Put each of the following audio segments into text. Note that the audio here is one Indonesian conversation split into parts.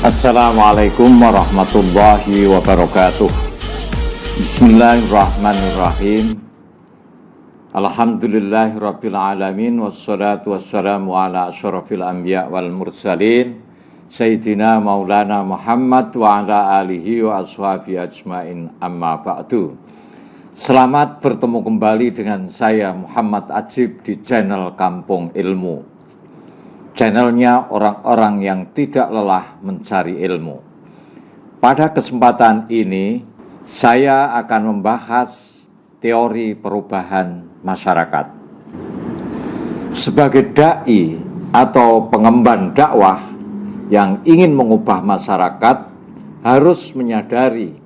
Assalamualaikum warahmatullahi wabarakatuh. Bismillahirrahmanirrahim. Alhamdulillahirabbil alamin wassalatu wassalamu ala asyrafil anbiya wal mursalin sayyidina maulana Muhammad wa ala alihi wa ashabi ajmain, amma ba'du. Selamat bertemu kembali dengan saya Muhammad Ajib di channel Kampung Ilmu. Channelnya orang-orang yang tidak lelah mencari ilmu. Pada kesempatan ini, saya akan membahas teori perubahan masyarakat. Sebagai da'i atau pengemban dakwah yang ingin mengubah masyarakat, harus menyadari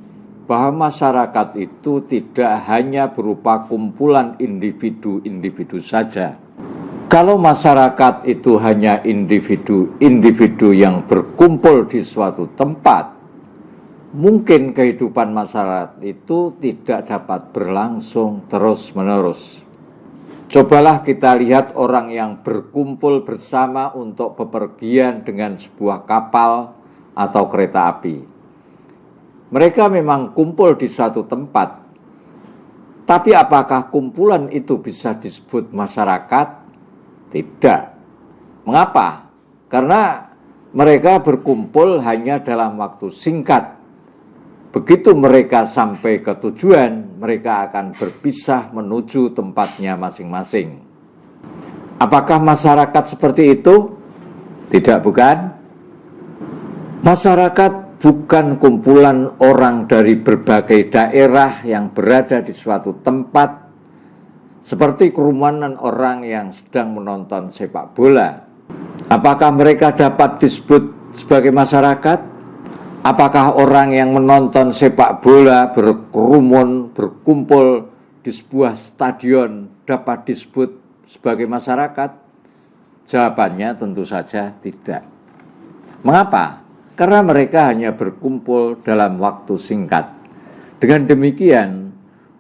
bahwa masyarakat itu tidak hanya berupa kumpulan individu-individu saja. Kalau masyarakat itu hanya individu-individu yang berkumpul di suatu tempat, mungkin kehidupan masyarakat itu tidak dapat berlangsung terus-menerus. Cobalah kita lihat orang yang berkumpul bersama untuk bepergian dengan sebuah kapal atau kereta api. Mereka memang kumpul di satu tempat, tapi apakah kumpulan itu bisa disebut masyarakat? Tidak. Mengapa? Karena mereka berkumpul hanya dalam waktu singkat. Begitu mereka sampai ke tujuan, mereka akan berpisah menuju tempatnya masing-masing. Apakah masyarakat seperti itu? Tidak, bukan? Masyarakat bukan kumpulan orang dari berbagai daerah yang berada di suatu tempat, seperti kerumunan orang yang sedang menonton sepak bola. Apakah mereka dapat disebut sebagai masyarakat? Apakah orang yang menonton sepak bola berkerumun, berkumpul di sebuah stadion dapat disebut sebagai masyarakat? Jawabannya tentu saja tidak. Mengapa? Karena mereka hanya berkumpul dalam waktu singkat. Dengan demikian,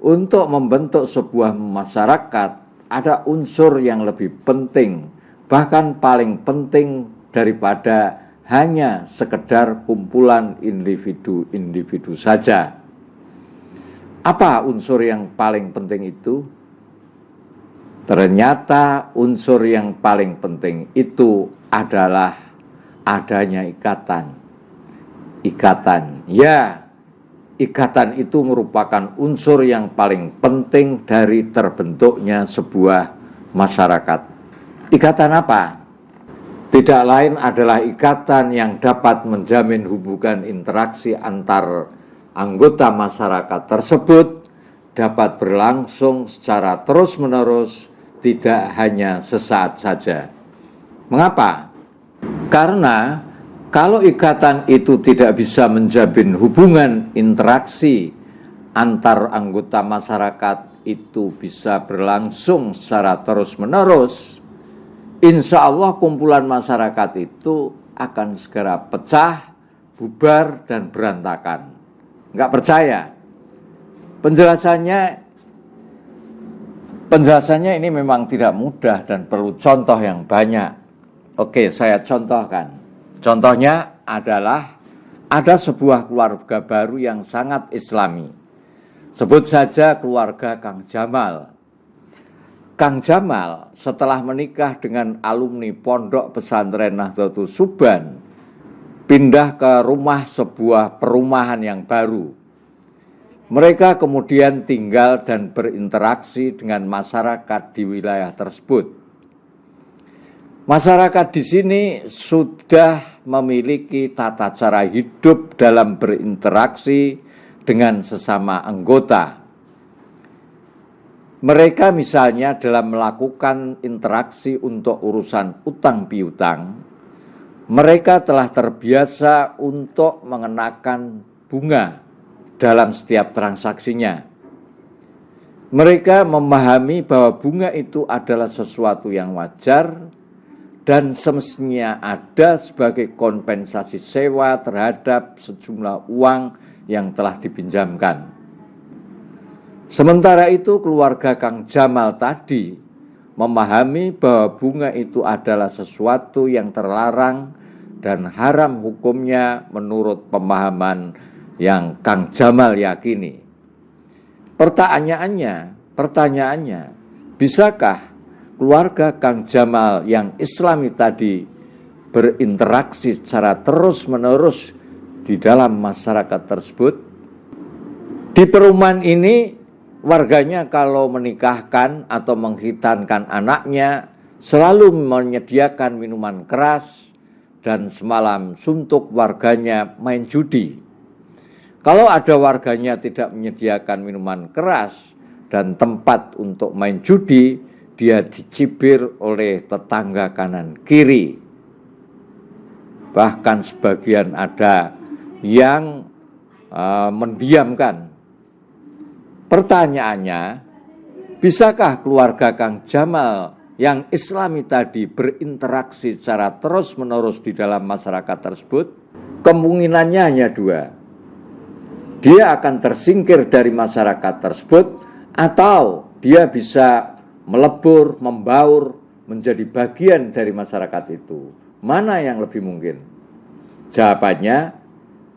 untuk membentuk sebuah masyarakat, ada unsur yang lebih penting, bahkan paling penting daripada hanya sekedar kumpulan individu-individu saja. Apa unsur yang paling penting itu? Ternyata unsur yang paling penting itu adalah adanya ikatan. Ikatan itu merupakan unsur yang paling penting dari terbentuknya sebuah masyarakat. Ikatan apa? Tidak lain adalah ikatan yang dapat menjamin hubungan interaksi antar anggota masyarakat tersebut dapat berlangsung secara terus-menerus, tidak hanya sesaat saja. Mengapa? Karena kalau ikatan itu tidak bisa menjamin hubungan interaksi antar anggota masyarakat itu bisa berlangsung secara terus-menerus, insya Allah kumpulan masyarakat itu akan segera pecah, bubar, dan berantakan. Enggak percaya? Penjelasannya ini memang tidak mudah dan perlu contoh yang banyak. Oke, saya contohkan. Contohnya adalah ada sebuah keluarga baru yang sangat islami. Sebut saja keluarga Kang Jamal. Kang Jamal setelah menikah dengan alumni Pondok Pesantren Nahdlatul Suban, pindah ke rumah sebuah perumahan yang baru. Mereka kemudian tinggal dan berinteraksi dengan masyarakat di wilayah tersebut. Masyarakat di sini sudah memiliki tata cara hidup dalam berinteraksi dengan sesama anggota. Mereka misalnya dalam melakukan interaksi untuk urusan utang piutang, mereka telah terbiasa untuk mengenakan bunga dalam setiap transaksinya. Mereka memahami bahwa bunga itu adalah sesuatu yang wajar dan semestinya ada sebagai kompensasi sewa terhadap sejumlah uang yang telah dipinjamkan. Sementara itu keluarga Kang Jamal tadi memahami bahwa bunga itu adalah sesuatu yang terlarang dan haram hukumnya menurut pemahaman yang Kang Jamal yakini. Pertanyaannya, bisakah keluarga Kang Jamal yang Islami tadi berinteraksi secara terus-menerus di dalam masyarakat tersebut? Di perumahan ini, warganya kalau menikahkan atau menghitankan anaknya selalu menyediakan minuman keras dan semalam suntuk warganya main judi. Kalau ada warganya tidak menyediakan minuman keras dan tempat untuk main judi, dia dicibir oleh tetangga kanan kiri. Bahkan sebagian ada yang mendiamkan. Pertanyaannya, bisakah keluarga Kang Jamal yang Islami tadi berinteraksi secara terus-menerus di dalam masyarakat tersebut? Kemungkinannya hanya dua. Dia akan tersingkir dari masyarakat tersebut, atau dia bisa melebur, membaur, menjadi bagian dari masyarakat itu. Mana yang lebih mungkin? Jawabannya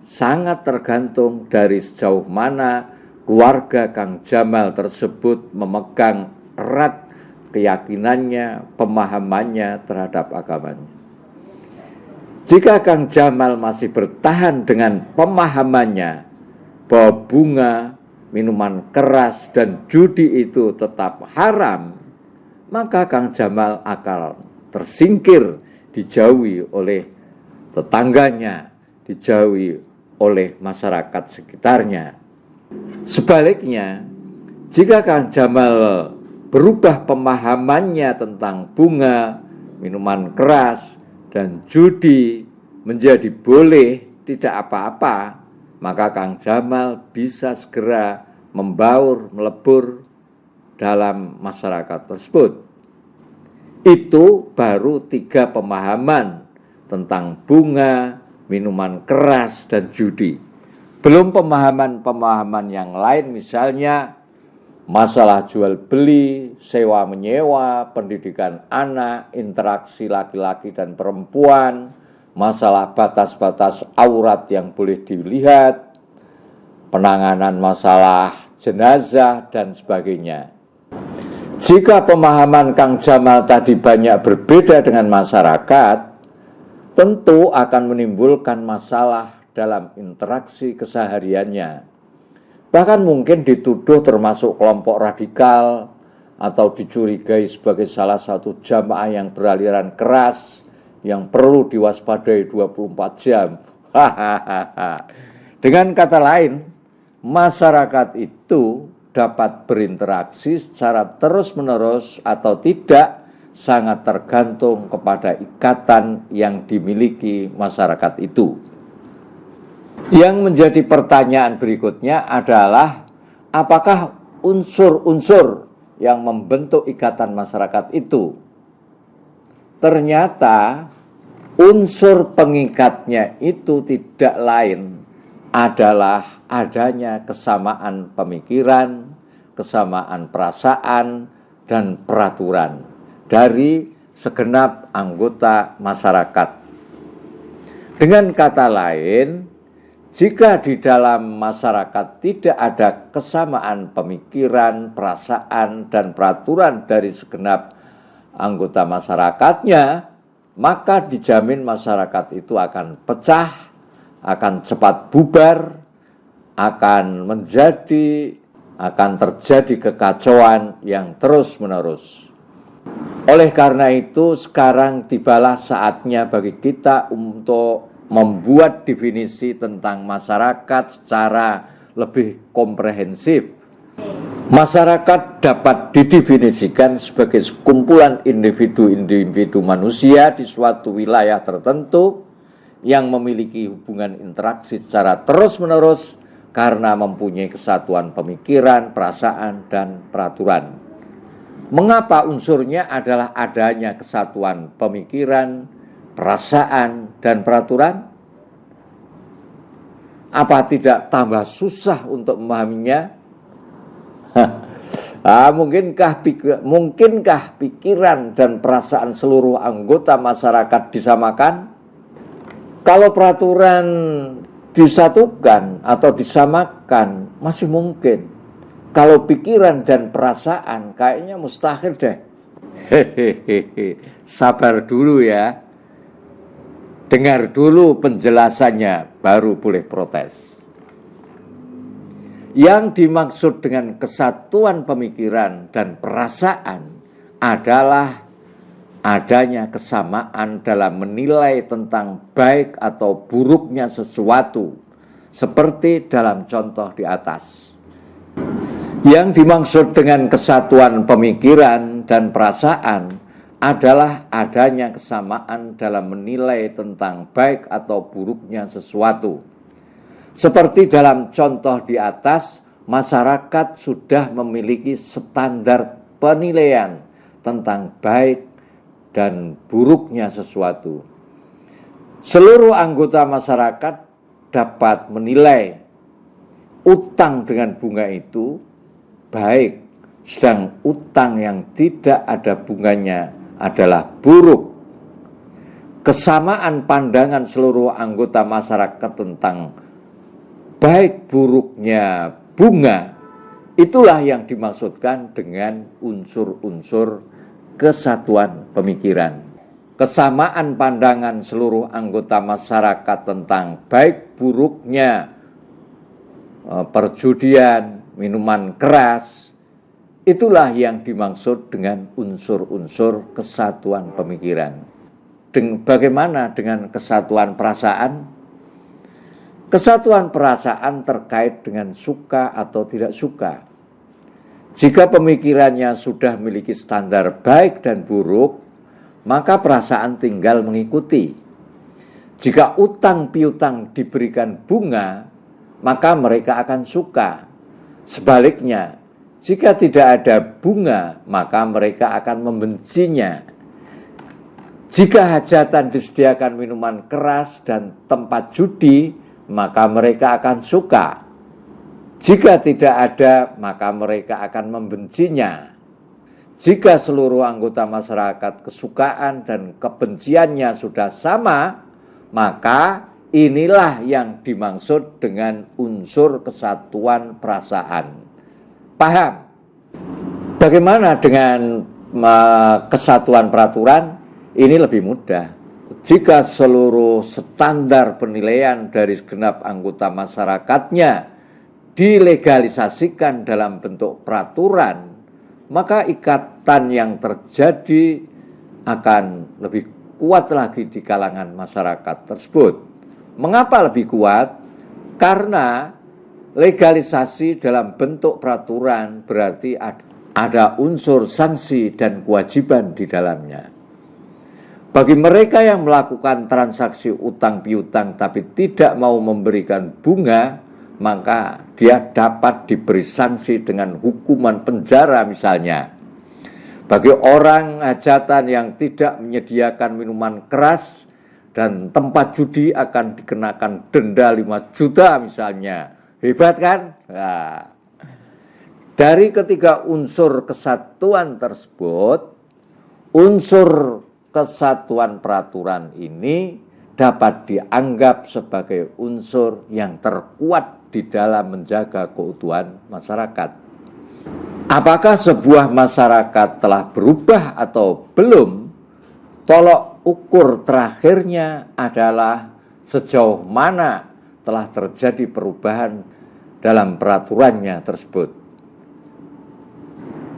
sangat tergantung dari sejauh mana keluarga Kang Jamal tersebut memegang erat keyakinannya, pemahamannya terhadap agamanya. Jika Kang Jamal masih bertahan dengan pemahamannya bahwa bunga, minuman keras, dan judi itu tetap haram, maka Kang Jamal akan tersingkir, dijauhi oleh tetangganya, dijauhi oleh masyarakat sekitarnya. Sebaliknya, jika Kang Jamal berubah pemahamannya tentang bunga, minuman keras, dan judi menjadi boleh, tidak apa-apa, maka Kang Jamal bisa segera membaur, melebur dalam masyarakat tersebut. Itu baru 3 pemahaman tentang bunga, minuman keras, dan judi. Belum pemahaman-pemahaman yang lain, misalnya masalah jual beli, sewa menyewa, pendidikan anak, interaksi laki-laki dan perempuan, masalah batas-batas aurat yang boleh dilihat, penanganan masalah jenazah, dan sebagainya. Jika pemahaman Kang Jamal tadi banyak berbeda dengan masyarakat, tentu akan menimbulkan masalah dalam interaksi kesehariannya. Bahkan mungkin dituduh termasuk kelompok radikal atau dicurigai sebagai salah satu jamaah yang beraliran keras yang perlu diwaspadai 24 jam. Dengan kata lain, masyarakat itu dapat berinteraksi secara terus-menerus atau tidak sangat tergantung kepada ikatan yang dimiliki masyarakat itu. Yang menjadi pertanyaan berikutnya adalah, apakah unsur-unsur yang membentuk ikatan masyarakat itu? Ternyata unsur pengikatnya itu tidak lain adalah adanya kesamaan pemikiran, kesamaan perasaan, dan peraturan dari segenap anggota masyarakat. Dengan kata lain, jika di dalam masyarakat tidak ada kesamaan pemikiran, perasaan, dan peraturan dari segenap anggota masyarakatnya, maka dijamin masyarakat itu akan pecah, akan cepat bubar, akan terjadi kekacauan yang terus-menerus. Oleh karena itu, sekarang tibalah saatnya bagi kita untuk membuat definisi tentang masyarakat secara lebih komprehensif. Masyarakat dapat didefinisikan sebagai sekumpulan individu-individu manusia di suatu wilayah tertentu yang memiliki hubungan interaksi secara terus-menerus karena mempunyai kesatuan pemikiran, perasaan, dan peraturan. Mengapa unsurnya adalah adanya kesatuan pemikiran, perasaan, dan peraturan? Apa tidak tambah susah untuk memahaminya? Mungkinkah pikiran dan perasaan seluruh anggota masyarakat disamakan? Kalau peraturan disatukan atau disamakan masih mungkin. Kalau pikiran dan perasaan kayaknya mustahil deh. Hehehe, sabar dulu ya. Dengar dulu penjelasannya, baru boleh protes. Yang dimaksud dengan kesatuan pemikiran dan perasaan adalah adanya kesamaan dalam menilai tentang baik atau buruknya sesuatu, seperti dalam contoh di atas. Yang dimaksud dengan kesatuan pemikiran dan perasaan adalah adanya kesamaan dalam menilai tentang baik atau buruknya sesuatu. Seperti dalam contoh di atas, masyarakat sudah memiliki standar penilaian tentang baik dan buruknya sesuatu. Seluruh anggota masyarakat dapat menilai utang dengan bunga itu baik, sedang utang yang tidak ada bunganya adalah buruk. Kesamaan pandangan seluruh anggota masyarakat tentang baik buruknya bunga, itulah yang dimaksudkan dengan unsur-unsur kesatuan pemikiran. Kesamaan pandangan seluruh anggota masyarakat tentang baik buruknya perjudian, minuman keras, itulah yang dimaksud dengan unsur-unsur kesatuan pemikiran. Bagaimana dengan kesatuan perasaan? Kesatuan perasaan terkait dengan suka atau tidak suka. Jika pemikirannya sudah memiliki standar baik dan buruk, maka perasaan tinggal mengikuti. Jika utang piutang diberikan bunga, maka mereka akan suka. Sebaliknya, jika tidak ada bunga, maka mereka akan membencinya. Jika hajatan disediakan minuman keras dan tempat judi, maka mereka akan suka. Jika tidak ada, maka mereka akan membencinya. Jika seluruh anggota masyarakat kesukaan dan kebenciannya sudah sama, maka inilah yang dimaksud dengan unsur kesatuan perasaan. Paham? Bagaimana dengan kesatuan peraturan? Ini lebih mudah. Jika seluruh standar penilaian dari segenap anggota masyarakatnya dilegalisasikan dalam bentuk peraturan, maka ikatan yang terjadi akan lebih kuat lagi di kalangan masyarakat tersebut. Mengapa lebih kuat? Karena legalisasi dalam bentuk peraturan berarti ada unsur sanksi dan kewajiban di dalamnya. Bagi mereka yang melakukan transaksi utang piutang tapi tidak mau memberikan bunga, maka dia dapat diberi sanksi dengan hukuman penjara misalnya. Bagi orang hajatan yang tidak menyediakan minuman keras dan tempat judi akan dikenakan denda 5 juta misalnya. Hebat kan? Nah, dari ketiga unsur kesatuan tersebut, unsur kesatuan peraturan ini dapat dianggap sebagai unsur yang terkuat di dalam menjaga keutuhan masyarakat. Apakah sebuah masyarakat telah berubah atau belum? Tolok ukur terakhirnya adalah sejauh mana telah terjadi perubahan dalam peraturannya tersebut.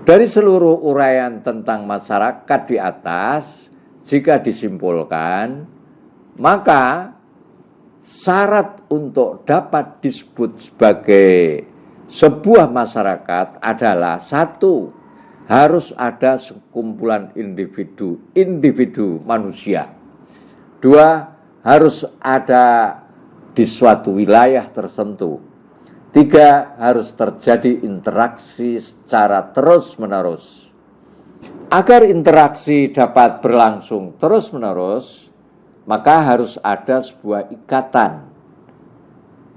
Dari seluruh uraian tentang masyarakat di atas, jika disimpulkan, maka syarat untuk dapat disebut sebagai sebuah masyarakat adalah 1, harus ada sekumpulan individu manusia. 2, harus ada di suatu wilayah tertentu. 3, harus terjadi interaksi secara terus-menerus. Agar interaksi dapat berlangsung terus-menerus, maka harus ada sebuah ikatan.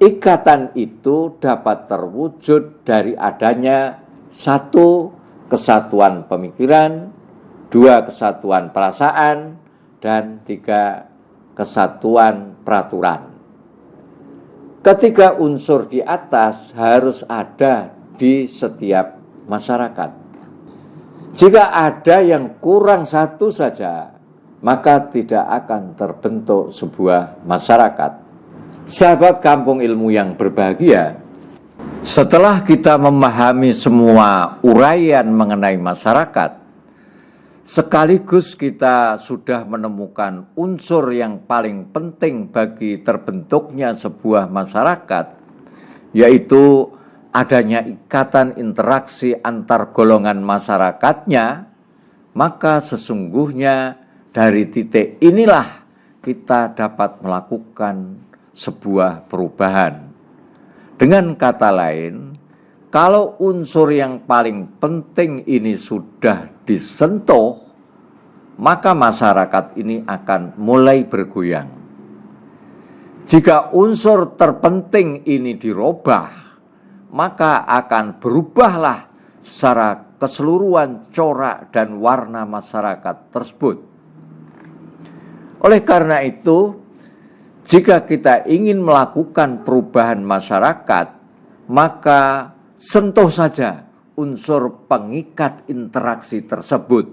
Ikatan itu dapat terwujud dari adanya 1, kesatuan pemikiran, 2, kesatuan perasaan, dan 3, kesatuan peraturan. Ketiga unsur di atas harus ada di setiap masyarakat. Jika ada yang kurang satu saja, maka tidak akan terbentuk sebuah masyarakat. Sahabat Kampung Ilmu yang berbahagia, setelah kita memahami semua uraian mengenai masyarakat, sekaligus kita sudah menemukan unsur yang paling penting bagi terbentuknya sebuah masyarakat, yaitu adanya ikatan interaksi antar golongan masyarakatnya, maka sesungguhnya dari titik inilah kita dapat melakukan sebuah perubahan. Dengan kata lain, kalau unsur yang paling penting ini sudah disentuh, maka masyarakat ini akan mulai bergoyang. Jika unsur terpenting ini dirubah, maka akan berubahlah secara keseluruhan corak dan warna masyarakat tersebut. Oleh karena itu, jika kita ingin melakukan perubahan masyarakat, maka sentuh saja unsur pengikat interaksi tersebut,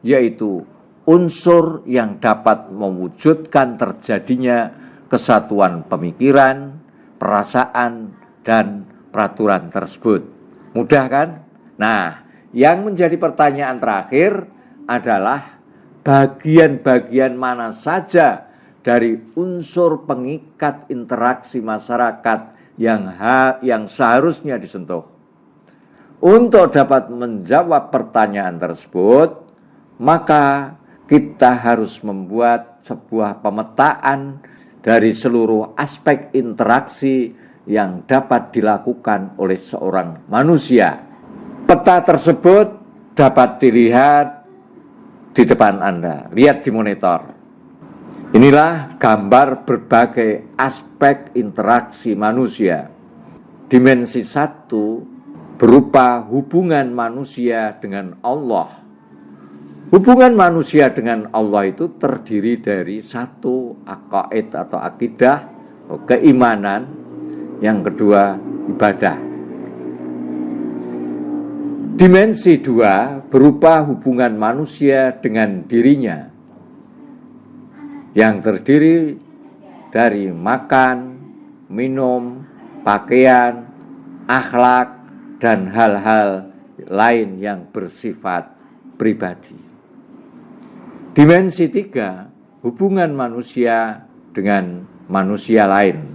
yaitu unsur yang dapat mewujudkan terjadinya kesatuan pemikiran, perasaan, dan peraturan tersebut. Mudah kan? Nah, yang menjadi pertanyaan terakhir adalah bagian-bagian mana saja dari unsur pengikat interaksi masyarakat yang seharusnya disentuh. Untuk dapat menjawab pertanyaan tersebut, maka kita harus membuat sebuah pemetaan dari seluruh aspek interaksi yang dapat dilakukan oleh seorang manusia. Peta tersebut dapat dilihat di depan Anda, lihat di monitor. Inilah gambar berbagai aspek interaksi manusia. Dimensi 1 berupa hubungan manusia dengan Allah. Hubungan manusia dengan Allah itu terdiri dari satu, aqaid atau akidah, keimanan, yang kedua ibadah. Dimensi 2 berupa hubungan manusia dengan dirinya, yang terdiri dari makan, minum, pakaian, akhlak, dan hal-hal lain yang bersifat pribadi. Dimensi 3, hubungan manusia dengan manusia lain.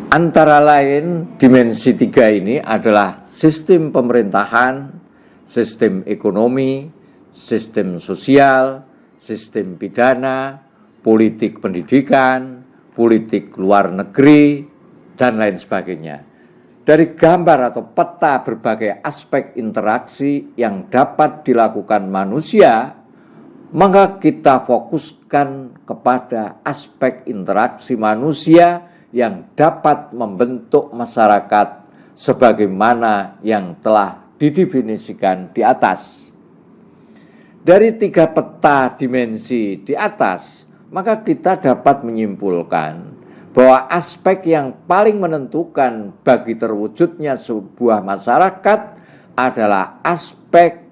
Antara lain, dimensi 3 ini adalah sistem pemerintahan, sistem ekonomi, sistem sosial, sistem pidana, politik pendidikan, politik luar negeri, dan lain sebagainya. Dari gambar atau peta berbagai aspek interaksi yang dapat dilakukan manusia, maka kita fokuskan kepada aspek interaksi manusia yang dapat membentuk masyarakat sebagaimana yang telah didefinisikan di atas. Dari 3 peta dimensi di atas, maka kita dapat menyimpulkan bahwa aspek yang paling menentukan bagi terwujudnya sebuah masyarakat adalah aspek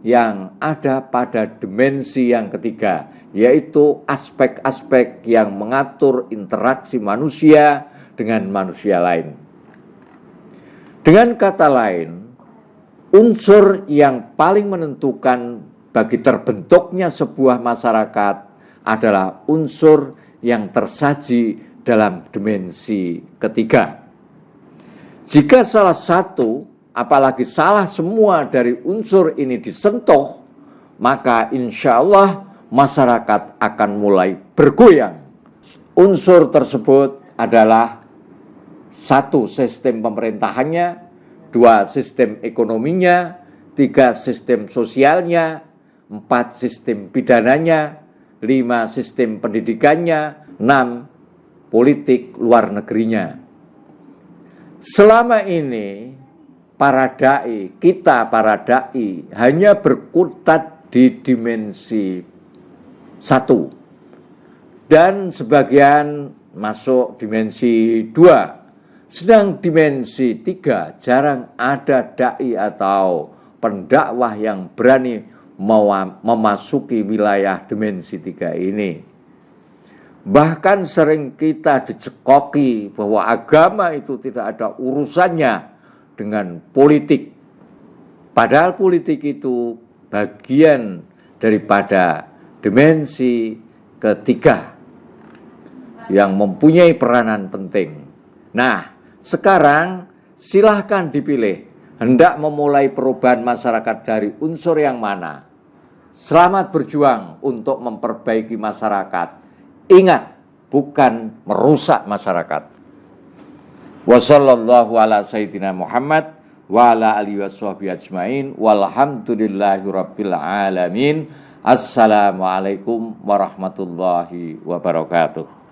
yang ada pada dimensi yang ketiga, yaitu aspek-aspek yang mengatur interaksi manusia dengan manusia lain. Dengan kata lain, unsur yang paling menentukan bagi terbentuknya sebuah masyarakat adalah unsur yang tersaji dalam dimensi ketiga. Jika salah satu, apalagi salah semua dari unsur ini disentuh, maka insya Allah masyarakat akan mulai bergoyang. Unsur tersebut adalah 1, sistem pemerintahannya, 2, sistem ekonominya, 3, sistem sosialnya, 4, sistem pidananya, 5, sistem pendidikannya, 6, politik luar negerinya. Selama ini para dai, kita para dai hanya berkutat di dimensi 1. dan sebagian masuk dimensi 2. Sedang dimensi 3 jarang ada dai atau pendakwah yang berani memasuki wilayah dimensi 3 ini. Bahkan sering kita dicekoki bahwa agama itu tidak ada urusannya dengan politik. Padahal politik itu bagian daripada dimensi ketiga yang mempunyai peranan penting. Nah, sekarang silahkan dipilih hendak memulai perubahan masyarakat dari unsur yang mana. Selamat berjuang untuk memperbaiki masyarakat. Ingat, bukan merusak masyarakat. Wassallallahu ala sayyidina Muhammad wa ala alihi washabihi ajmain walhamdulillahi rabbil alamin. Assalamualaikum warahmatullahi wabarakatuh.